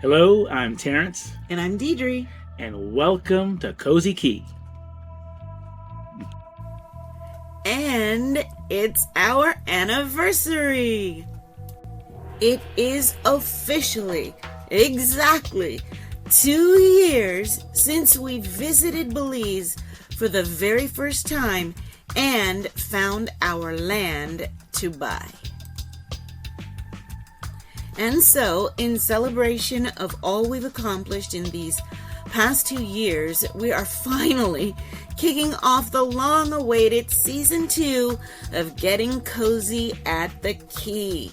Hello, I'm Terrence. And I'm Deidre. And welcome to Cozy Caye. And it's our anniversary. It is officially exactly 2 years since we visited Belize for the very first time and found our land to buy. And so, in celebration of all we've accomplished in these past 2 years, we are finally kicking off the long-awaited Season 2 of Getting Cozy at the Caye.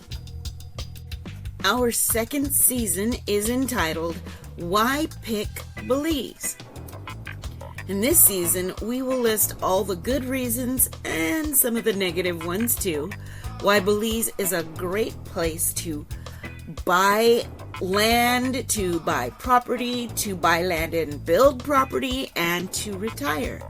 Our second season is entitled, Why Pick Belize? In this season, we will list all the good reasons, and some of the negative ones too, why Belize is a great place to buy land, to buy property, to buy land and build property, and to retire.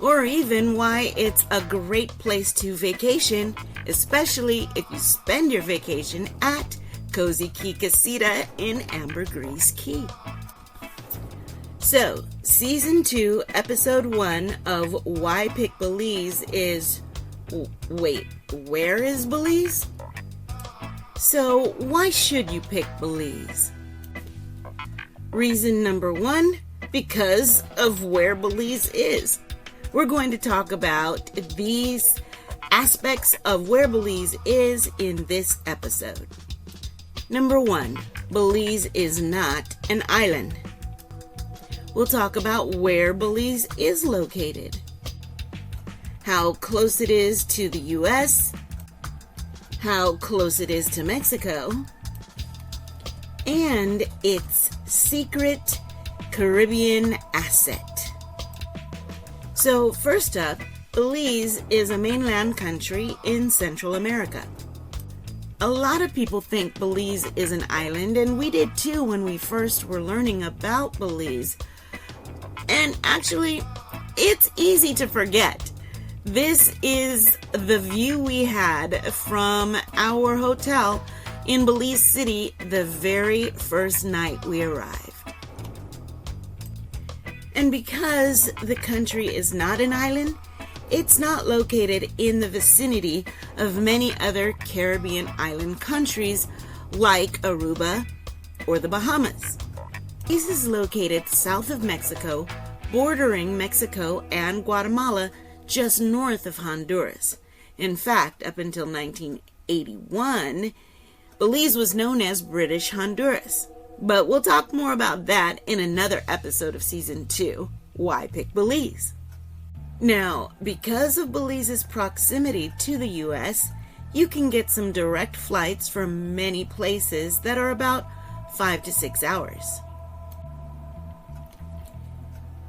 Or even why it's a great place to vacation, especially if you spend your vacation at Cozy Caye Casita in Ambergris Caye. So, Season 2, Episode 1 of Why Pick Belize is, wait, where is Belize? So, why should you pick Belize? Reason number 1, because of where Belize is. We're going to talk about these aspects of where Belize is in this episode. Number 1, Belize is not an island. We'll talk about where Belize is located, how close it is to the U.S., how close it is to Mexico, and its secret Caribbean asset. So first up, Belize is a mainland country in Central America. A lot of people think Belize is an island, and we did too when we first were learning about Belize. And actually, it's easy to forget. This is the view we had from our hotel in Belize City the very first night we arrived. And because the country is not an island, it's not located in the vicinity of many other Caribbean island countries like Aruba or the Bahamas. Belize is located south of Mexico, bordering Mexico and Guatemala, just north of Honduras. In fact, up until 1981, Belize was known as British Honduras. But we'll talk more about that in another episode of Season 2, Why Pick Belize? Now, because of Belize's proximity to the U.S., you can get some direct flights from many places that are about 5 to 6 hours.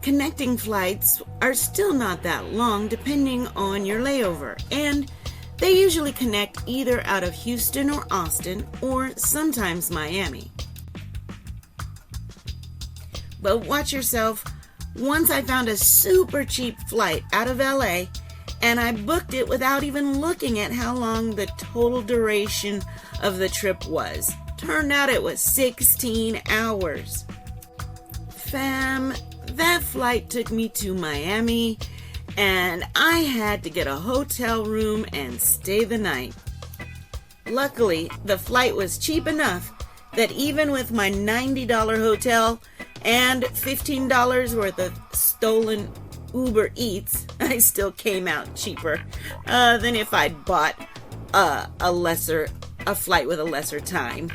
Connecting flights are still not that long depending on your layover, and they usually connect either out of Houston or Austin or sometimes Miami. But watch yourself. Once I found a super cheap flight out of LA, and I booked it without even looking at how long the total duration of the trip was. Turned out it was 16 hours. Fam, that flight took me to Miami, and I had to get a hotel room and stay the night. Luckily, the flight was cheap enough that even with my $90 hotel and $15 worth of stolen Uber Eats, I still came out cheaper than if I'd bought a flight with a lesser time.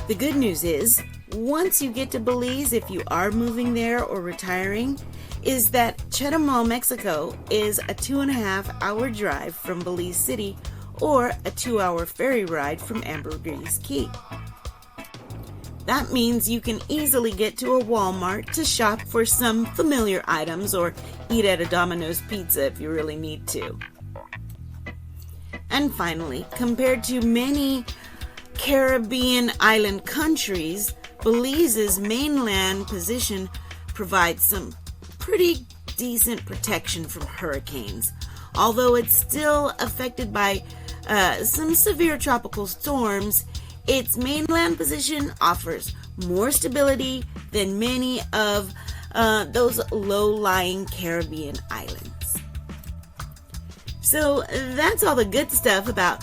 The good news is, once you get to Belize, if you are moving there or retiring, is that Chetumal, Mexico is a 2.5-hour drive from Belize City or a 2-hour ferry ride from Ambergris Caye. That means you can easily get to a Walmart to shop for some familiar items or eat at a Domino's Pizza if you really need to. And finally, compared to many Caribbean island countries, Belize's mainland position provides some pretty decent protection from hurricanes, although it's still affected by some severe tropical storms. its mainland position offers more stability than many of those low-lying Caribbean islands. So that's all the good stuff about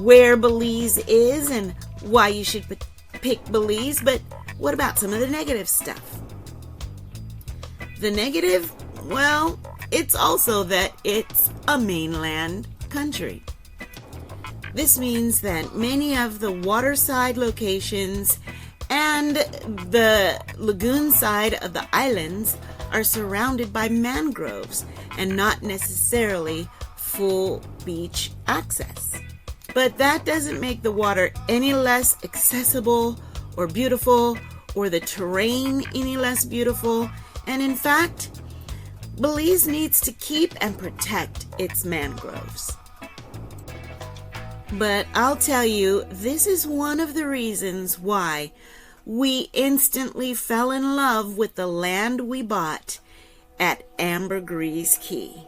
where Belize is and why you should pick Belize, but what about some of the negative stuff? The negative, well, it's also that it's a mainland country. This means that many of the waterside locations and the lagoon side of the islands are surrounded by mangroves and not necessarily full beach access. But that doesn't make the water any less accessible or beautiful, or the terrain any less beautiful. And in fact, Belize needs to keep and protect its mangroves. But I'll tell you, this is one of the reasons why we instantly fell in love with the land we bought at Ambergris Caye.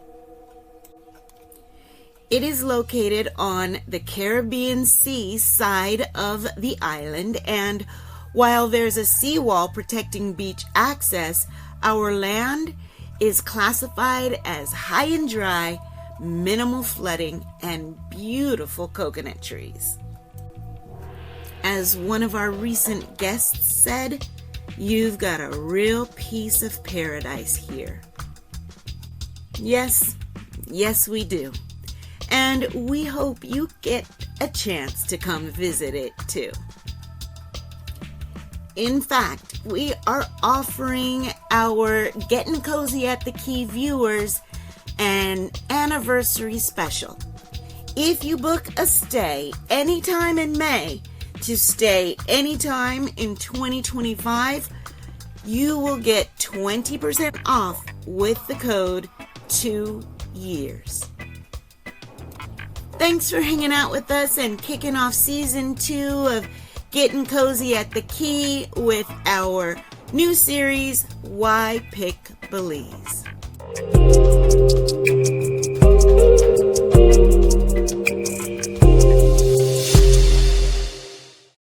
It is located on the Caribbean Sea side of the island, and while there's a seawall protecting beach access, our land is classified as high and dry, minimal flooding, and beautiful coconut trees. As one of our recent guests said, you've got a real piece of paradise here. Yes, we do. And we hope you get a chance to come visit it too. In fact, we are offering our Getting Cozy at the Caye viewers an anniversary special. If you book a stay anytime in May to stay anytime in 2025, you will get 20% off with the code 2YEARS. Thanks for hanging out with us and kicking off season 2 of Getting Cozy at the Caye with our new series, Why Pick Belize?